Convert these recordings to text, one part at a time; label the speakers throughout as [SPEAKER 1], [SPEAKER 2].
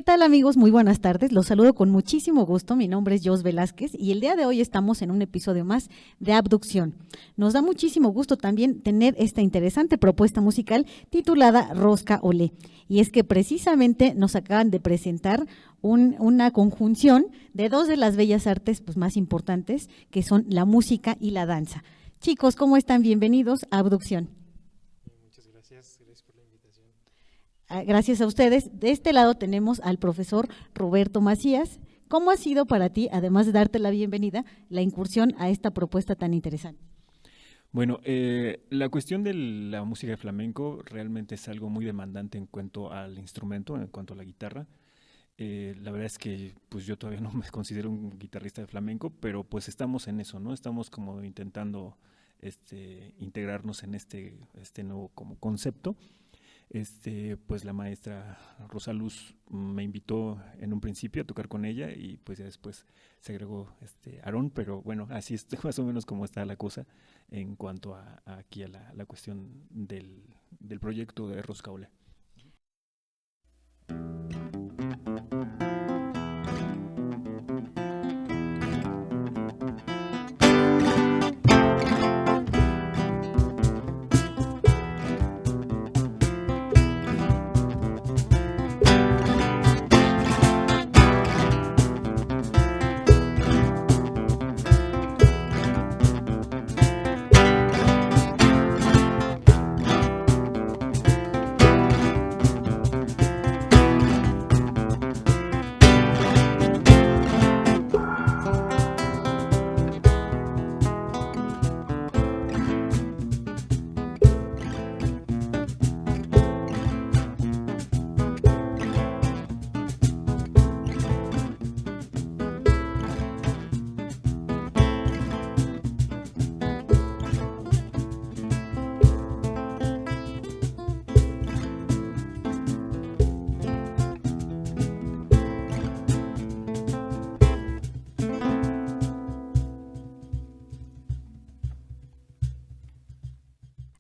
[SPEAKER 1] tal amigos? Muy buenas tardes, los saludo con muchísimo gusto, mi nombre es Jos Velázquez y el día de hoy estamos en un episodio más de Abducción. Nos da muchísimo gusto también tener esta interesante propuesta musical titulada Rosca Olé, y es que precisamente nos acaban de presentar una conjunción de dos de las bellas artes pues, más importantes, que son la música y la danza. Chicos, ¿cómo están? Bienvenidos a Abducción.
[SPEAKER 2] Muchas gracias, gracias por la invitación.
[SPEAKER 1] Gracias a ustedes. De este lado tenemos al profesor Roberto Macías. ¿Cómo ha sido para ti, además de darte la bienvenida, la incursión a esta propuesta tan interesante?
[SPEAKER 3] Bueno, la cuestión de la música de flamenco realmente es algo muy demandante en cuanto al instrumento, en cuanto a la guitarra. La verdad es que pues yo todavía no me considero un guitarrista de flamenco, pero pues estamos en eso, ¿no? Estamos como intentando integrarnos en este nuevo como concepto. Pues la maestra Rosa Luz me invitó en un principio a tocar con ella y pues ya después se agregó Aarón, pero bueno, así es más o menos como está la cosa en cuanto a aquí a la cuestión del proyecto de Rosca Olé.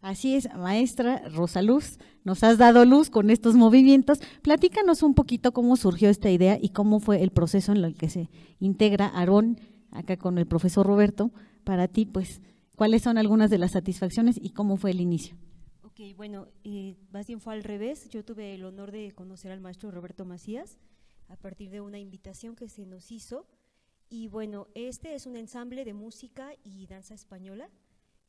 [SPEAKER 1] Así es, maestra Rosa Luz, nos has dado luz con estos movimientos. Platícanos un poquito cómo surgió esta idea y cómo fue el proceso en el que se integra Aarón, acá con el profesor Roberto. Para ti, pues, ¿cuáles son algunas de las satisfacciones y cómo fue el inicio?
[SPEAKER 4] Ok, bueno, más bien fue al revés. Yo tuve el honor de conocer al maestro Roberto Macías a partir de una invitación que se nos hizo. Y bueno, este es un ensamble de música y danza española.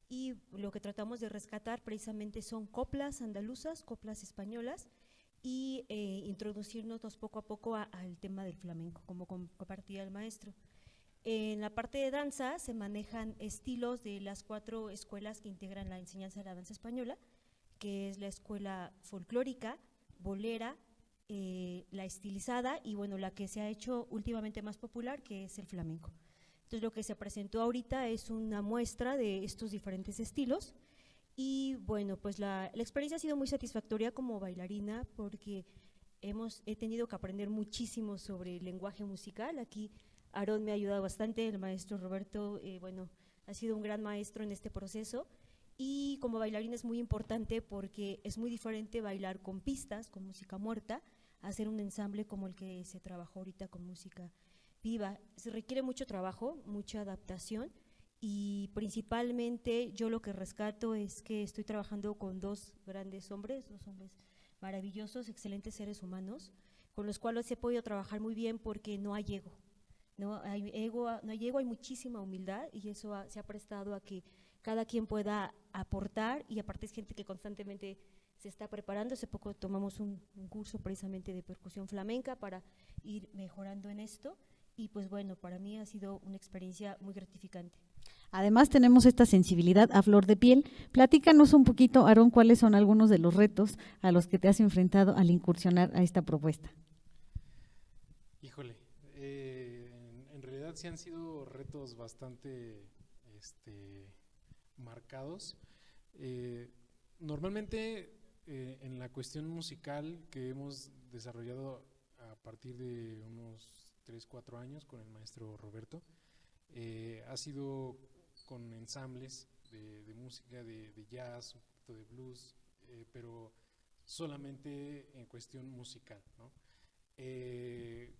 [SPEAKER 4] Y lo que tratamos de rescatar precisamente son coplas andaluzas, coplas españolas y introducirnos poco a poco al tema del flamenco, como compartía el maestro. En la parte de danza se manejan estilos de las 4 escuelas que integran la enseñanza de la danza española, que es la escuela folclórica, bolera, la estilizada y bueno, la que se ha hecho últimamente más popular, que es el flamenco. Entonces lo que se presentó ahorita es una muestra de estos diferentes estilos y bueno, pues la experiencia ha sido muy satisfactoria como bailarina porque he tenido que aprender muchísimo sobre el lenguaje musical. Aquí Aarón me ha ayudado bastante, el maestro Roberto, bueno, ha sido un gran maestro en este proceso y como bailarina es muy importante porque es muy diferente bailar con pistas, con música muerta, a hacer un ensamble como el que se trabajó ahorita con música viva. Se requiere mucho trabajo, mucha adaptación y principalmente yo lo que rescato es que estoy trabajando con dos grandes hombres, dos hombres maravillosos, excelentes seres humanos, con los cuales he podido trabajar muy bien porque no hay ego. No hay ego, hay muchísima humildad y eso se ha prestado a que cada quien pueda aportar y aparte es gente que constantemente se está preparando. Hace poco tomamos un curso precisamente de percusión flamenca para ir mejorando en esto y pues bueno, para mí ha sido una experiencia muy gratificante.
[SPEAKER 1] Además tenemos esta sensibilidad a flor de piel. Platícanos un poquito, Aarón, cuáles son algunos de los retos a los que te has enfrentado al incursionar a esta propuesta.
[SPEAKER 2] Híjole, en realidad sí han sido retos bastante marcados. Normalmente en la cuestión musical que hemos desarrollado a partir de unos 3, 4 años con el maestro Roberto, ha sido con ensambles de música, de jazz, un poquito de blues, pero solamente en cuestión musical, ¿no?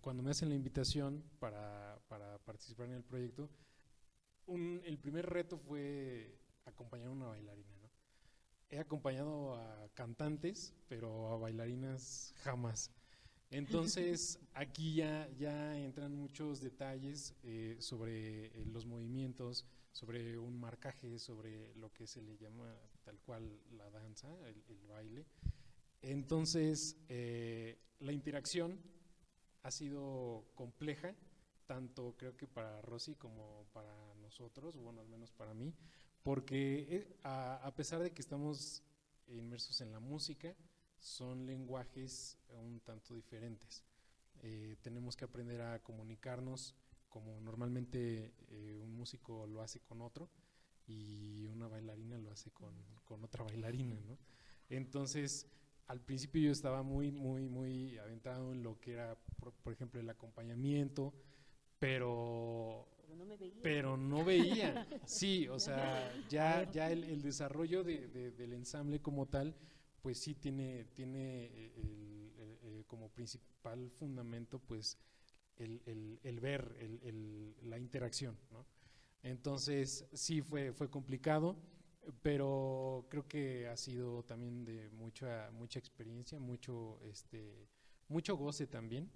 [SPEAKER 2] cuando me hacen la invitación para participar en el proyecto, el primer reto fue acompañar a una bailarina, ¿no? He acompañado a cantantes, pero a bailarinas jamás. Entonces, aquí ya entran muchos detalles sobre los movimientos, sobre un marcaje, sobre lo que se le llama tal cual la danza, el baile. Entonces, la interacción ha sido compleja, tanto creo que para Rosy como para nosotros, bueno, al menos para mí, porque a pesar de que estamos inmersos en la música, son lenguajes un tanto diferentes. Tenemos que aprender a comunicarnos como normalmente un músico lo hace con otro y una bailarina lo hace con otra bailarina, ¿no? Entonces, al principio yo estaba muy adentrado en lo que era, por ejemplo, el acompañamiento, pero no veía. Sí, o sea, ya el desarrollo del ensamble como tal, pues sí tiene como principal fundamento, pues, el ver, la interacción, ¿no? Entonces, sí fue complicado, pero creo que ha sido también de mucha experiencia, mucho goce también.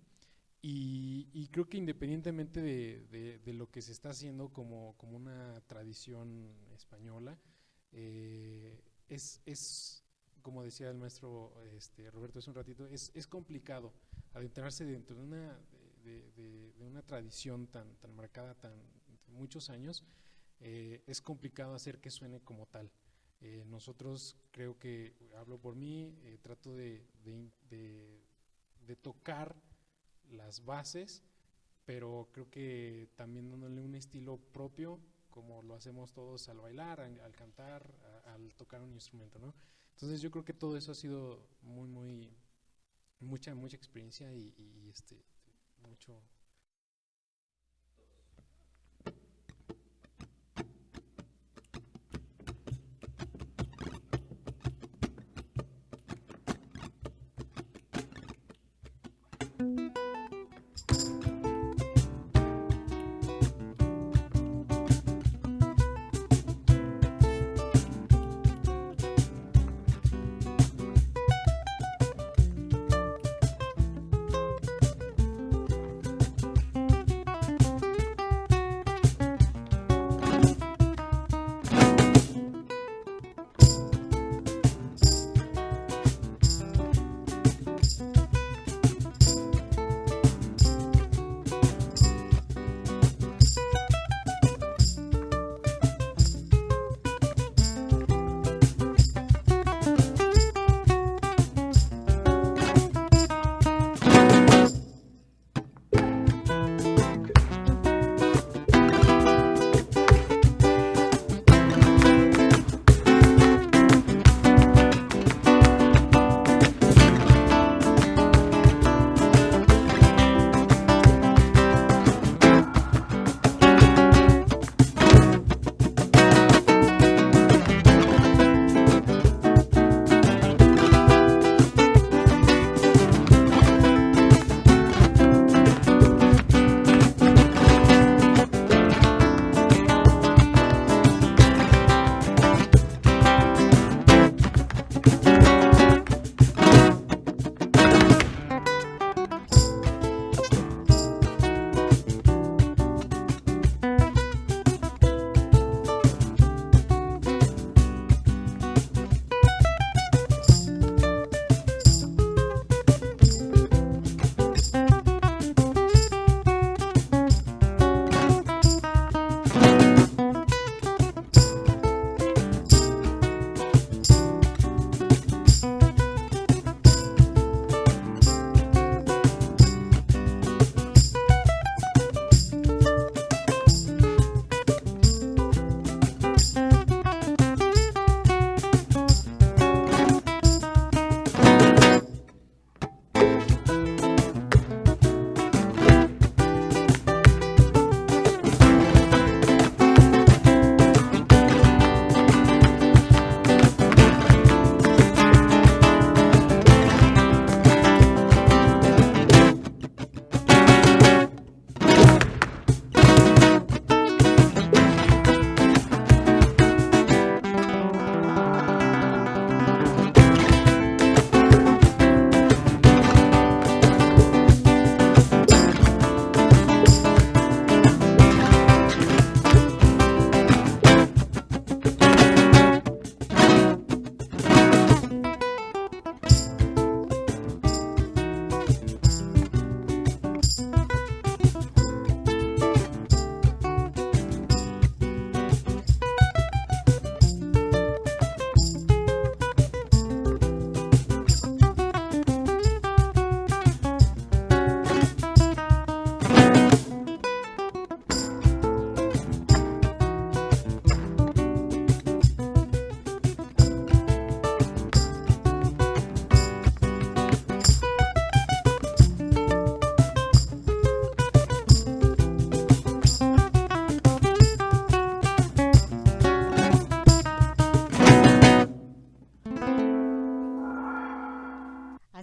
[SPEAKER 2] Y creo que independientemente de lo que se está haciendo como una tradición española, es como decía el maestro Roberto hace un ratito, es complicado adentrarse dentro de una tradición tan marcada, de muchos años. Es complicado hacer que suene como tal. Nosotros, creo que, hablo por mí, trato de tocar las bases, pero creo que también dándole un estilo propio, como lo hacemos todos al bailar, al cantar, al tocar un instrumento, ¿no? Entonces yo creo que todo eso ha sido mucha experiencia y mucho.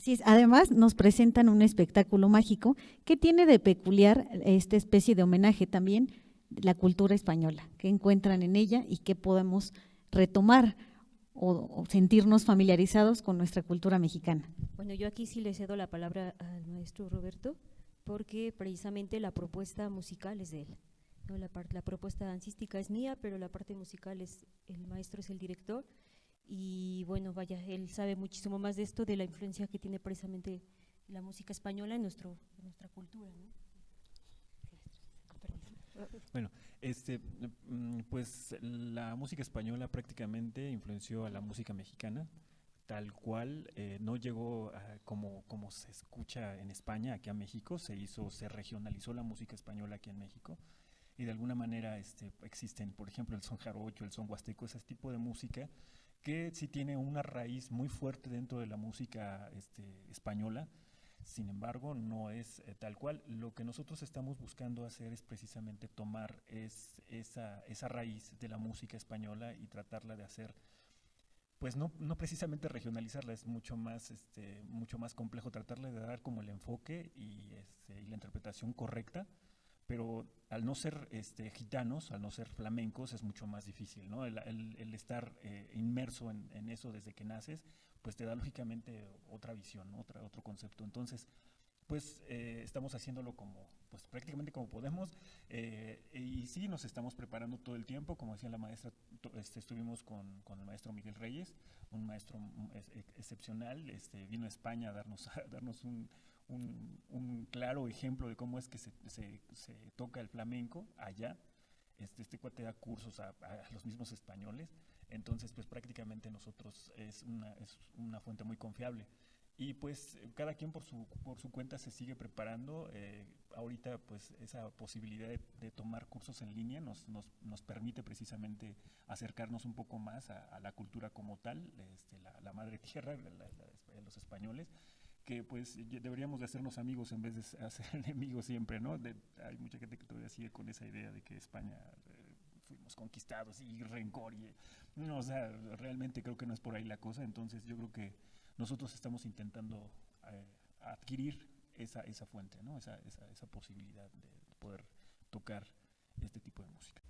[SPEAKER 1] Así es. Además, nos presentan un espectáculo mágico que tiene de peculiar esta especie de homenaje también la cultura española, que encuentran en ella y que podemos retomar o sentirnos familiarizados con nuestra cultura mexicana.
[SPEAKER 4] Bueno, yo aquí sí le cedo la palabra al maestro Roberto, porque precisamente la propuesta musical es de él, ¿no? La propuesta dancística es mía, pero la parte musical el maestro es el director, y bueno, vaya, él sabe muchísimo más de esto, de la influencia que tiene precisamente la música española en nuestra cultura, ¿no?
[SPEAKER 3] Bueno, pues la música española prácticamente influenció a la música mexicana, tal cual, no llegó como se escucha en España, aquí a México, se regionalizó la música española aquí en México, y de alguna manera existen, por ejemplo, el son jarocho, el son huasteco, ese tipo de música que sí tiene una raíz muy fuerte dentro de la música española. Sin embargo, no es tal cual. Lo que nosotros estamos buscando hacer es precisamente tomar esa raíz de la música española y tratarla de hacer, pues no precisamente regionalizarla, es mucho más complejo, tratarle de dar como el enfoque y la interpretación correcta, pero al no ser gitanos, al no ser flamencos, es mucho más difícil, ¿no? El estar inmerso en eso desde que naces, pues te da lógicamente otra visión, ¿no? Otro concepto. Entonces, pues estamos haciéndolo pues prácticamente como podemos, y sí, nos estamos preparando todo el tiempo. Como decía la maestra, estuvimos con el maestro Miguel Reyes, un maestro excepcional, vino a España a darnos un claro ejemplo de cómo es que se toca el flamenco allá. Este cuate da cursos a los mismos españoles, entonces pues prácticamente nosotros es una fuente muy confiable. Y pues cada quien por su cuenta se sigue preparando. Ahorita pues esa posibilidad de tomar cursos en línea nos permite precisamente acercarnos un poco más a la cultura como tal, la madre tierra, los españoles, que pues deberíamos de hacernos amigos en vez de hacer enemigos siempre, ¿no? Hay mucha gente que todavía sigue con esa idea de que España fuimos conquistados y rencor, no, o sea, realmente creo que no es por ahí la cosa. Entonces yo creo que nosotros estamos intentando adquirir esa fuente, ¿no? Esa posibilidad de poder tocar este tipo de música.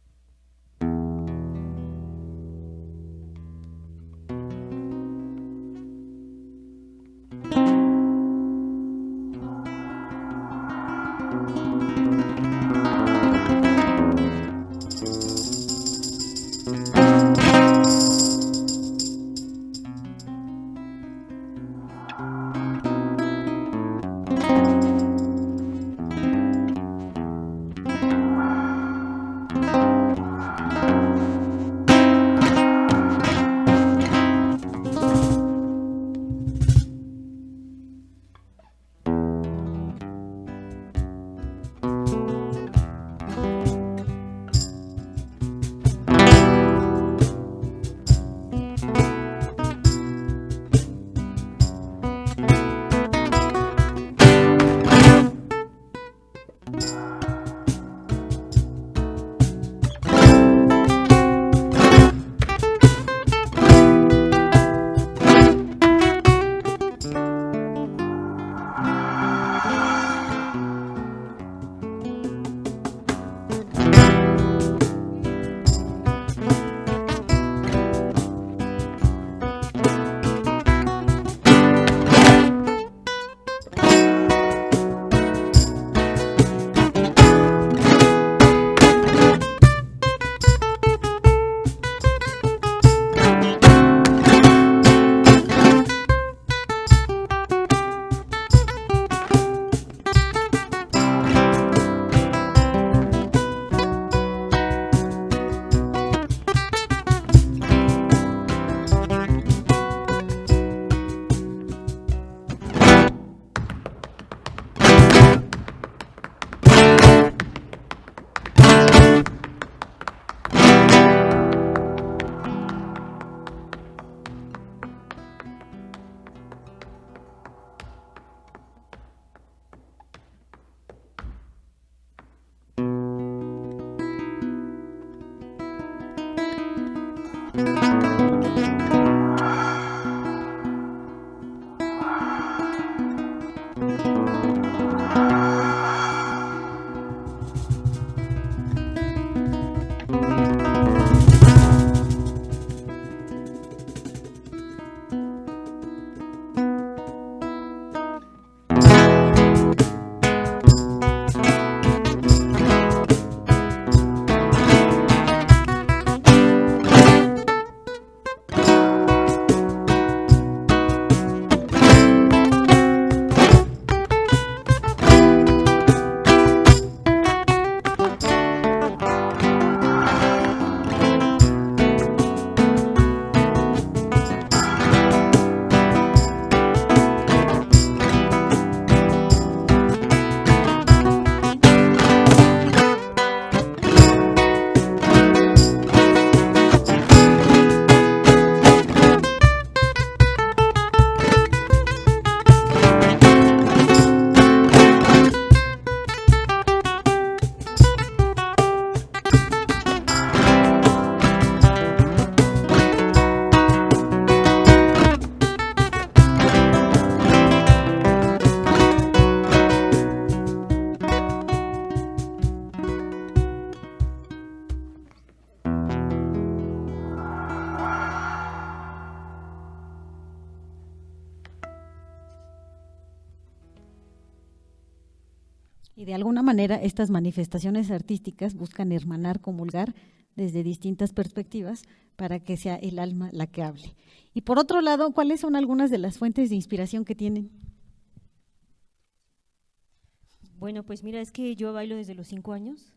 [SPEAKER 1] Y de alguna manera estas manifestaciones artísticas buscan hermanar, comulgar desde distintas perspectivas para que sea el alma la que hable. Y por otro lado, ¿cuáles son algunas de las fuentes de inspiración que tienen?
[SPEAKER 4] Bueno, pues mira, es que yo bailo desde los 5 años,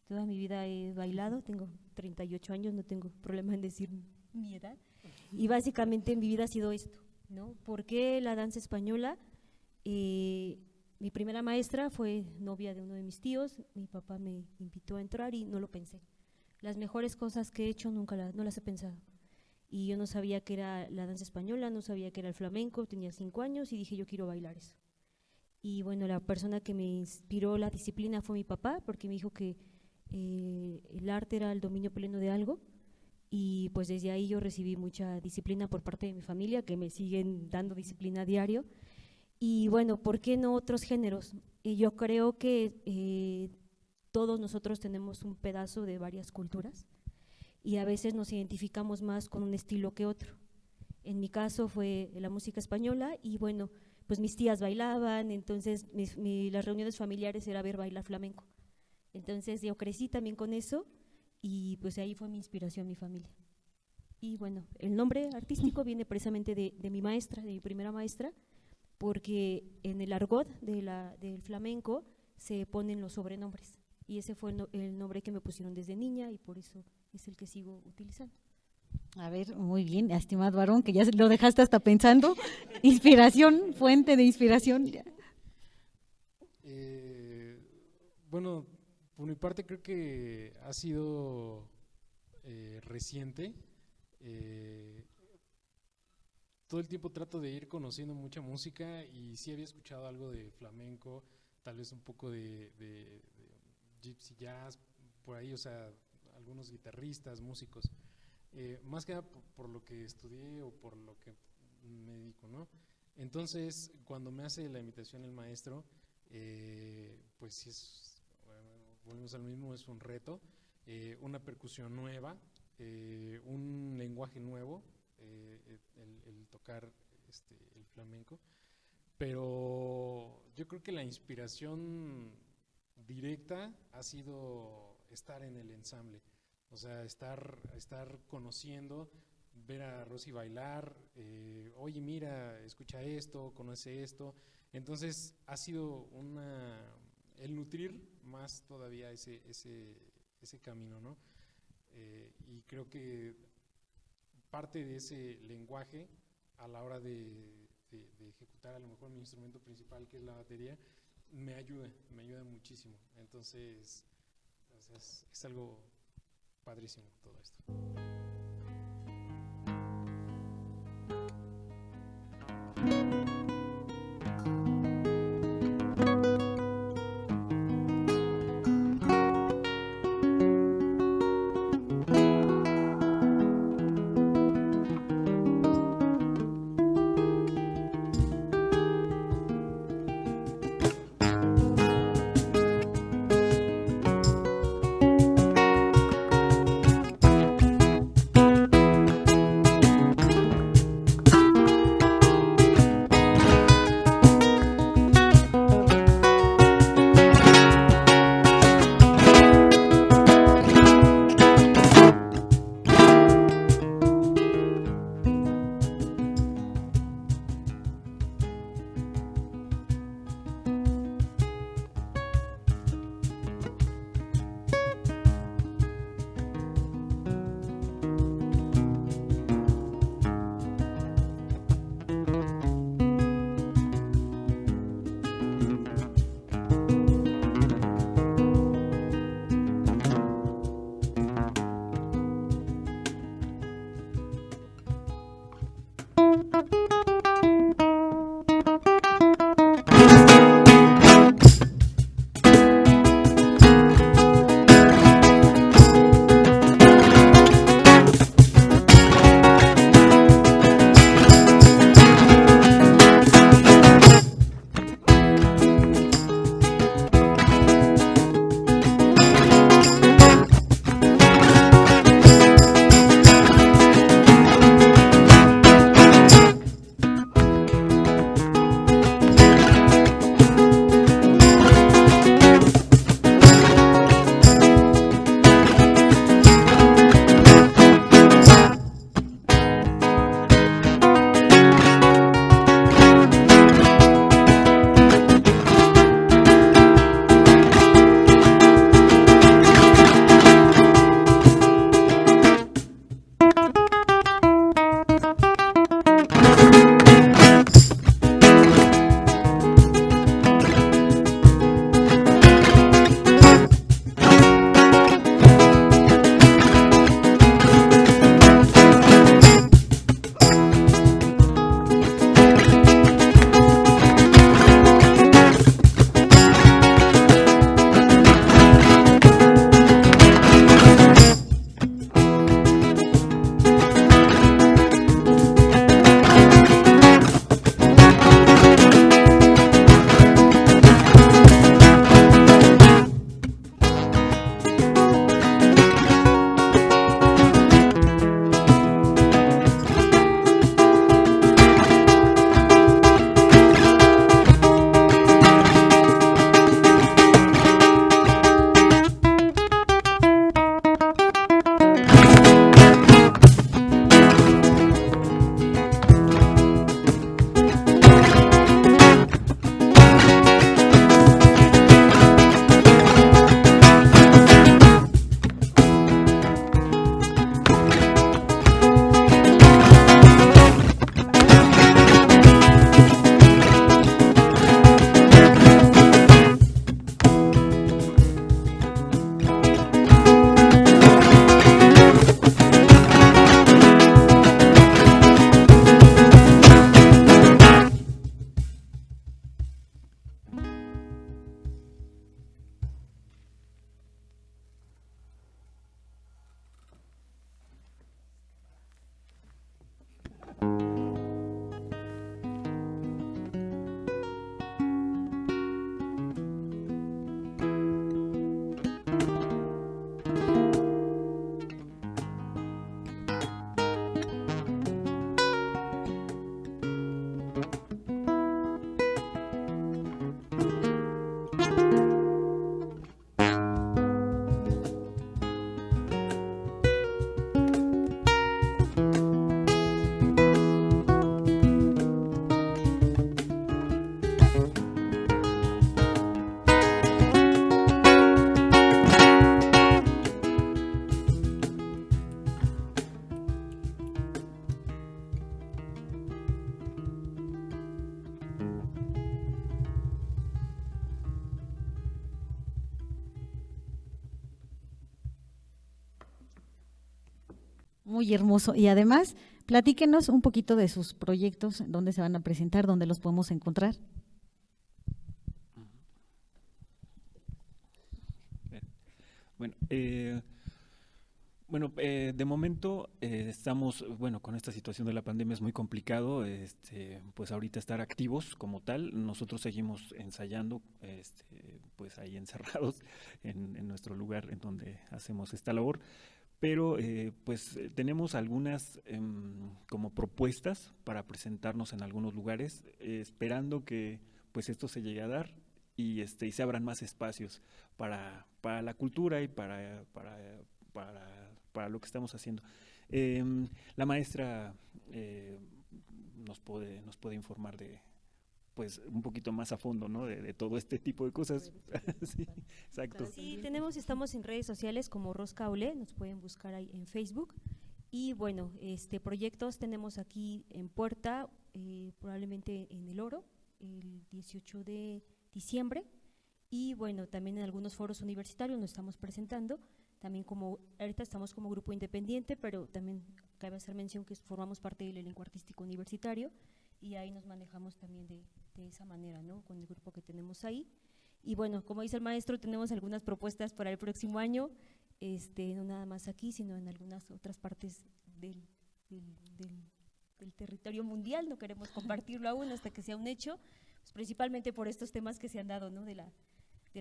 [SPEAKER 4] toda mi vida he bailado, tengo 38 años, no tengo problema en decir mi edad, y básicamente en mi vida ha sido esto, ¿no? ¿Por qué la danza española? Mi primera maestra fue novia de uno de mis tíos, mi papá me invitó a entrar y no lo pensé. Las mejores cosas que he hecho no las he pensado. Y yo no sabía qué era la danza española, no sabía qué era el flamenco, tenía 5 años y dije yo quiero bailar eso. Y bueno, la persona que me inspiró la disciplina fue mi papá, porque me dijo que el arte era el dominio pleno de algo, y pues desde ahí yo recibí mucha disciplina por parte de mi familia, que me siguen dando disciplina a diario. Y bueno, ¿por qué no otros géneros? Yo creo que todos nosotros tenemos un pedazo de varias culturas y a veces nos identificamos más con un estilo que otro. En mi caso fue la música española y bueno, pues mis tías bailaban, entonces las reuniones familiares era ver bailar flamenco. Entonces yo crecí también con eso y pues ahí fue mi inspiración, mi familia. Y bueno, el nombre artístico viene precisamente de mi maestra, de mi primera maestra, porque en el argot del flamenco se ponen los sobrenombres y ese fue el nombre que me pusieron desde niña y por eso es el que sigo utilizando.
[SPEAKER 1] A ver, muy bien, estimado varón, que ya lo dejaste hasta pensando. Inspiración, fuente de inspiración.
[SPEAKER 2] Bueno, por mi parte creo que ha sido reciente. Todo el tiempo trato de ir conociendo mucha música y sí había escuchado algo de flamenco, tal vez un poco de gypsy jazz, por ahí, o sea, algunos guitarristas, músicos. Más que nada por lo que estudié o por lo que me dedico, ¿no? Entonces, cuando me hace la invitación el maestro, pues sí volvemos al mismo, es un reto, una percusión nueva, un lenguaje nuevo, el tocar el flamenco, pero yo creo que la inspiración directa ha sido estar en el ensamble. O sea, estar conociendo, ver a Rosy bailar, oye, mira, escucha esto, conoce esto. Entonces, ha sido el nutrir más todavía ese camino, ¿no? Y creo que parte de ese lenguaje, a la hora de ejecutar a lo mejor mi instrumento principal, que es la batería, me ayuda muchísimo. Entonces, o sea, es algo padrísimo todo esto.
[SPEAKER 1] Muy hermoso. Y además, platíquenos un poquito de sus proyectos, dónde se van a presentar, dónde los podemos encontrar.
[SPEAKER 3] Bueno, de momento estamos, bueno, con esta situación de la pandemia es muy complicado, pues ahorita estar activos como tal. Nosotros seguimos ensayando, pues ahí encerrados en nuestro lugar en donde hacemos esta labor, pero pues tenemos algunas como propuestas para presentarnos en algunos lugares, esperando que pues esto se llegue a dar y se abran más espacios para la cultura y para lo que estamos haciendo. La maestra nos puede informar de pues un poquito más a fondo, ¿no? De todo este tipo de cosas. Sí, exacto.
[SPEAKER 4] Sí, estamos en redes sociales como Rosca Olé, nos pueden buscar ahí en Facebook. Y bueno, proyectos tenemos aquí en puerta, probablemente en El Oro, el 18 de diciembre. Y bueno, también en algunos foros universitarios nos estamos presentando. También ahorita estamos como grupo independiente, pero también cabe hacer mención que formamos parte del elenco artístico universitario y ahí nos manejamos también de esa manera, ¿no? Con el grupo que tenemos ahí. Y bueno, como dice el maestro, tenemos algunas propuestas para el próximo año, no nada más aquí, sino en algunas otras partes del territorio mundial. No queremos compartirlo aún hasta que sea un hecho, pues principalmente por estos temas que se han dado, ¿no? de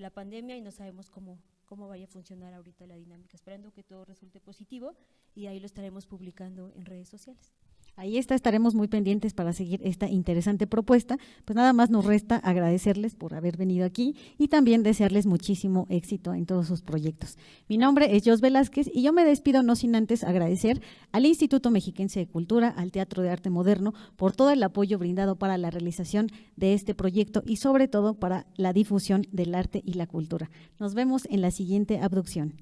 [SPEAKER 4] la pandemia, y no sabemos cómo vaya a funcionar ahorita la dinámica, esperando que todo resulte positivo, y ahí lo estaremos publicando en redes sociales.
[SPEAKER 1] Ahí estaremos muy pendientes para seguir esta interesante propuesta. Pues nada más nos resta agradecerles por haber venido aquí y también desearles muchísimo éxito en todos sus proyectos. Mi nombre es Jos Velázquez y yo me despido no sin antes agradecer al Instituto Mexiquense de Cultura, al Teatro de Arte Moderno, por todo el apoyo brindado para la realización de este proyecto y sobre todo para la difusión del arte y la cultura. Nos vemos en la siguiente abducción.